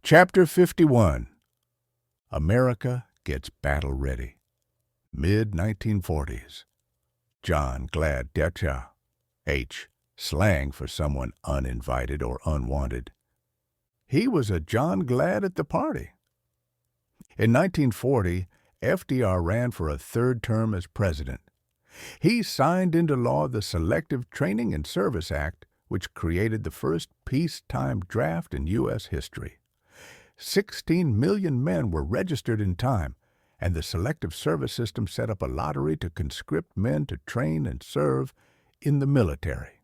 Chapter 51. America Gets Battle Ready. Mid-1940s. John Glad Decha. H. Slang for someone uninvited or unwanted. He was a John Glad at the party. In 1940, FDR ran for a third term as president. He signed into law the Selective Training and Service Act, which created the first peacetime draft in U.S. history. 16 million men were registered in time, and the Selective Service System set up a lottery to conscript men to train and serve in the military.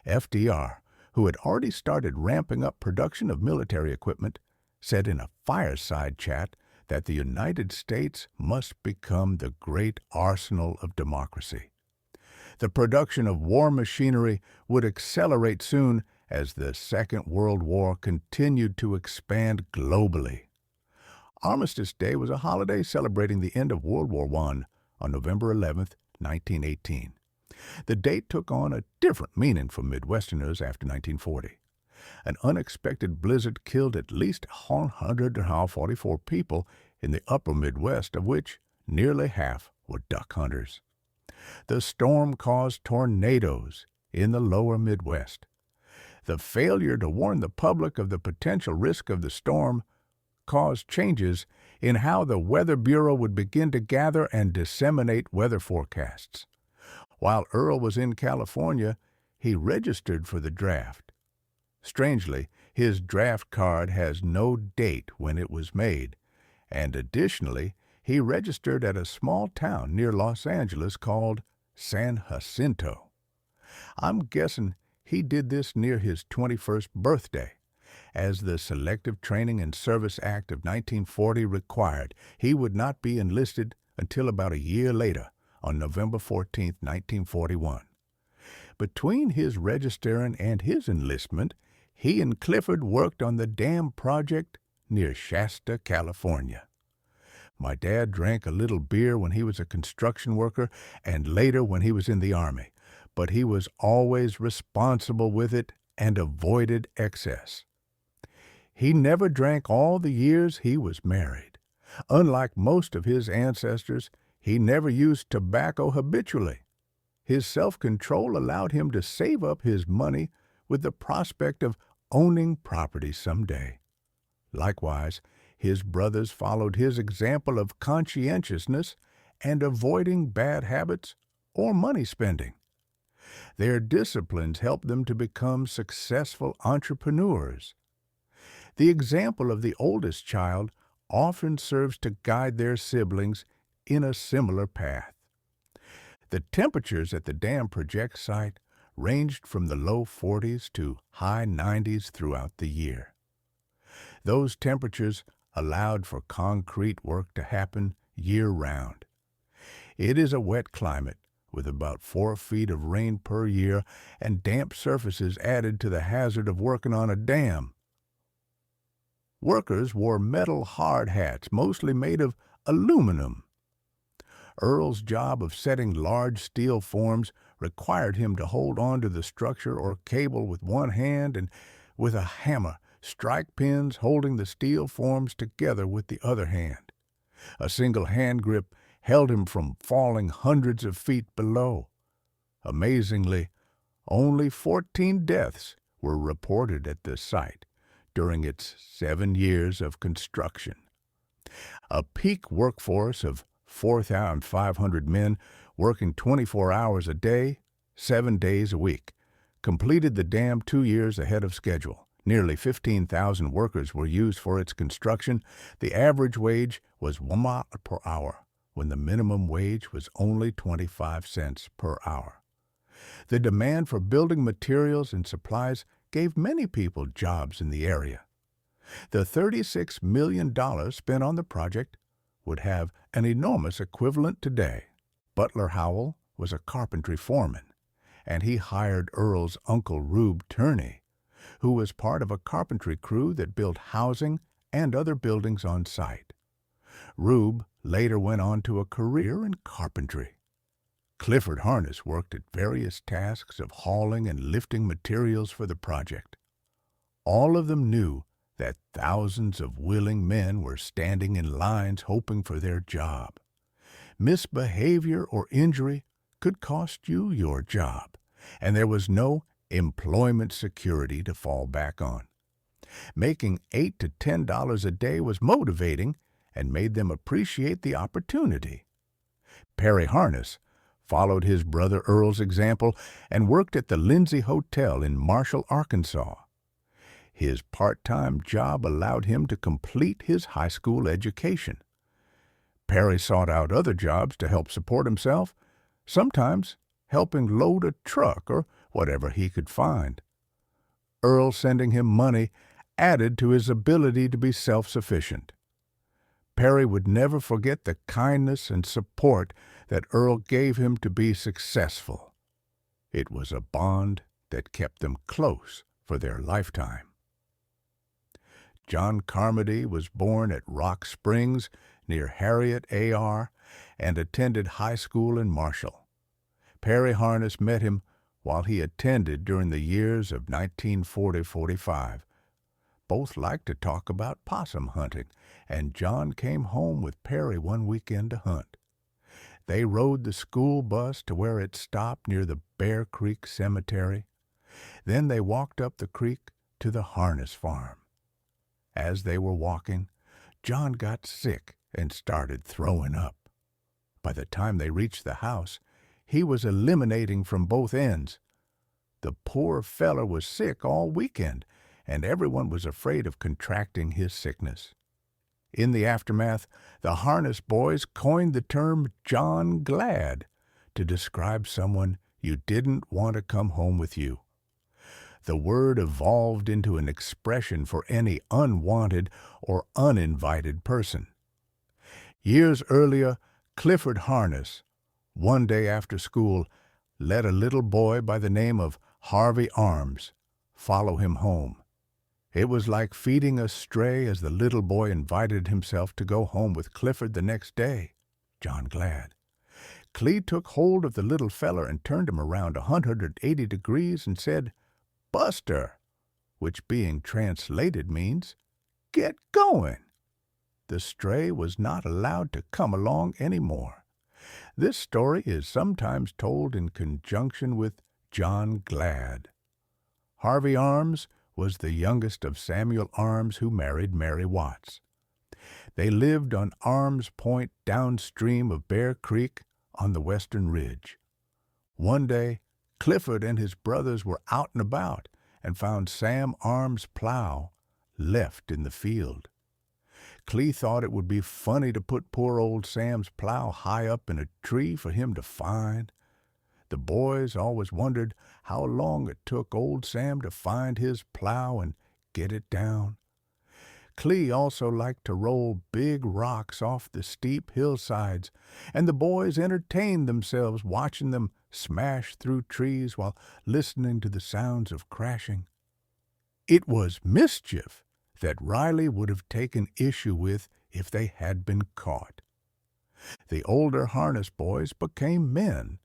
FDR, who had already started ramping up production of military equipment, said in a fireside chat that the United States must become the great arsenal of democracy. The production of war machinery would accelerate soon as the Second World War continued to expand globally. Armistice Day was a holiday celebrating the end of World War I on November 11, 1918. The date took on a different meaning for Midwesterners after 1940. An unexpected blizzard killed at least 144 people in the upper Midwest, of which nearly half were duck hunters. The storm caused tornadoes in the lower Midwest. The failure to warn the public of the potential risk of the storm caused changes in how the Weather Bureau would begin to gather and disseminate weather forecasts. While Earl was in California, he registered for the draft. Strangely, his draft card has no date when it was made, and additionally, he registered at a small town near Los Angeles called San Jacinto. I'm guessing he did this near his 21st birthday. As the Selective Training and Service Act of 1940 required, he would not be enlisted until about a year later, on November 14, 1941. Between his registering and his enlistment, he and Clifford worked on the dam project near Shasta, California. My dad drank a little beer when he was a construction worker and later when he was in the Army, but he was always responsible with it and avoided excess. He never drank all the years he was married. Unlike most of his ancestors, he never used tobacco habitually. His self-control allowed him to save up his money with the prospect of owning property someday. Likewise, his brothers followed his example of conscientiousness and avoiding bad habits or money spending. Their disciplines helped them to become successful entrepreneurs. The example of the oldest child often serves to guide their siblings in a similar path. The temperatures at the dam project site ranged from the low 40s to high 90s throughout the year. Those temperatures allowed for concrete work to happen year-round. It is a wet climate, with about 4 feet of rain per year, and damp surfaces added to the hazard of working on a dam. Workers wore metal hard hats, mostly made of aluminum. Earl's job of setting large steel forms required him to hold on to the structure or cable with one hand and, with a hammer, strike pins holding the steel forms together with the other hand. A single hand grip held him from falling hundreds of feet below. Amazingly, only 14 deaths were reported at the site during its 7 years of construction. A peak workforce of 4,500 men working 24 hours a day, 7 days a week, completed the dam 2 years ahead of schedule. Nearly 15,000 workers were used for its construction. The average wage was $1 per hour, when the minimum wage was only 25 cents per hour. The demand for building materials and supplies gave many people jobs in the area. The $36 million spent on the project would have an enormous equivalent today. Butler Howell was a carpentry foreman, and he hired Earl's uncle Rube Turney, who was part of a carpentry crew that built housing and other buildings on site. Rube later went on to a career in carpentry. Clifford Harness worked at various tasks of hauling and lifting materials for the project. All of them knew that thousands of willing men were standing in lines hoping for their job. Misbehavior or injury could cost you your job, and there was no employment security to fall back on. Making $8 to $10 a day was motivating and made them appreciate the opportunity. Perry Harness followed his brother Earl's example and worked at the Lindsay Hotel in Marshall, Arkansas. His part-time job allowed him to complete his high school education. Perry sought out other jobs to help support himself, sometimes helping load a truck or whatever he could find. Earl sending him money added to his ability to be self-sufficient. Perry would never forget the kindness and support that Earl gave him to be successful. It was a bond that kept them close for their lifetime. John Carmody was born at Rock Springs near Harriet, AR, and attended high school in Marshall. Perry Harness met him while he attended during the years of 1940-45. Both liked to talk about possum hunting, and John came home with Perry one weekend to hunt. They rode the school bus to where it stopped near the Bear Creek Cemetery. Then they walked up the creek to the Harness farm. As they were walking, John got sick and started throwing up. By the time they reached the house, he was eliminating from both ends. The poor feller was sick all weekend, and everyone was afraid of contracting his sickness. In the aftermath, the Harness boys coined the term John Glad to describe someone you didn't want to come home with you. The word evolved into an expression for any unwanted or uninvited person. Years earlier, Clifford Harness, one day after school, let a little boy by the name of Harvey Arms follow him home. It was like feeding a stray as the little boy invited himself to go home with Clifford the next day. John Glad. Clee took hold of the little feller and turned him around 180 degrees and said, "Buster," which being translated means, "Get going." The stray was not allowed to come along any more. This story is sometimes told in conjunction with John Glad. Harvey Arms was the youngest of Samuel Arms, who married Mary Watts. They lived on Arms Point downstream of Bear Creek on the western ridge. One day, Clifford and his brothers were out and about and found Sam Arms' plow left in the field. Clee thought it would be funny to put poor old Sam's plow high up in a tree for him to find. The boys always wondered how long it took old Sam to find his plow and get it down. Clee also liked to roll big rocks off the steep hillsides, and the boys entertained themselves watching them smash through trees while listening to the sounds of crashing. It was mischief that Riley would have taken issue with if they had been caught. The older Harness boys became men,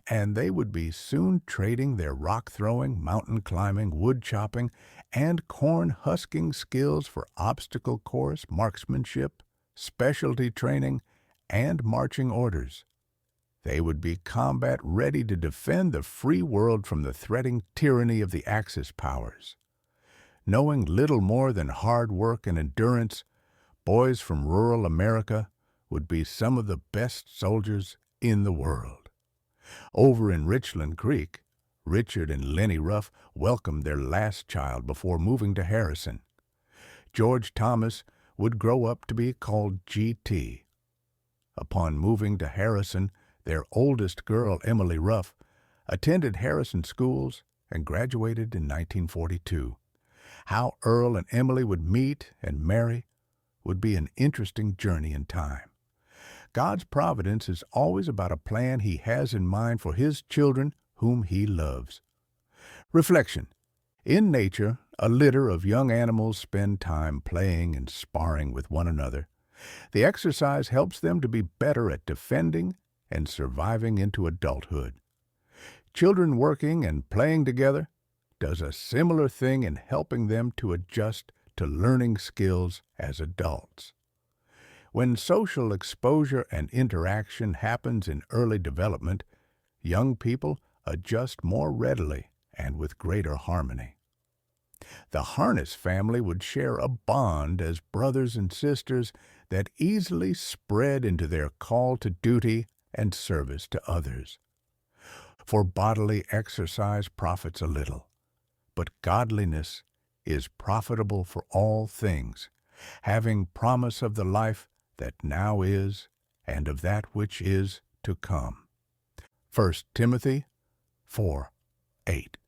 and they would be soon trading their rock-throwing, mountain-climbing, wood-chopping, and corn-husking skills for obstacle course, marksmanship, specialty training, and marching orders. They would be combat-ready to defend the free world from the threatening tyranny of the Axis powers. Knowing little more than hard work and endurance, boys from rural America would be some of the best soldiers in the world. Over in Richland Creek, Richard and Lenny Ruff welcomed their last child before moving to Harrison. George Thomas would grow up to be called G.T. Upon moving to Harrison, their oldest girl, Emily Ruff, attended Harrison schools and graduated in 1942. How Earl and Emily would meet and marry would be an interesting journey in time. God's providence is always about a plan He has in mind for His children whom He loves. Reflection. In nature, a litter of young animals spend time playing and sparring with one another. The exercise helps them to be better at defending and surviving into adulthood. Children working and playing together does a similar thing in helping them to adjust to learning skills as adults. When social exposure and interaction happens in early development, young people adjust more readily and with greater harmony. The Harness family would share a bond as brothers and sisters that easily spread into their call to duty and service to others. For bodily exercise profits a little, but godliness is profitable for all things, having promise of the life that now is and of that which is to come. 1 Timothy 4:8.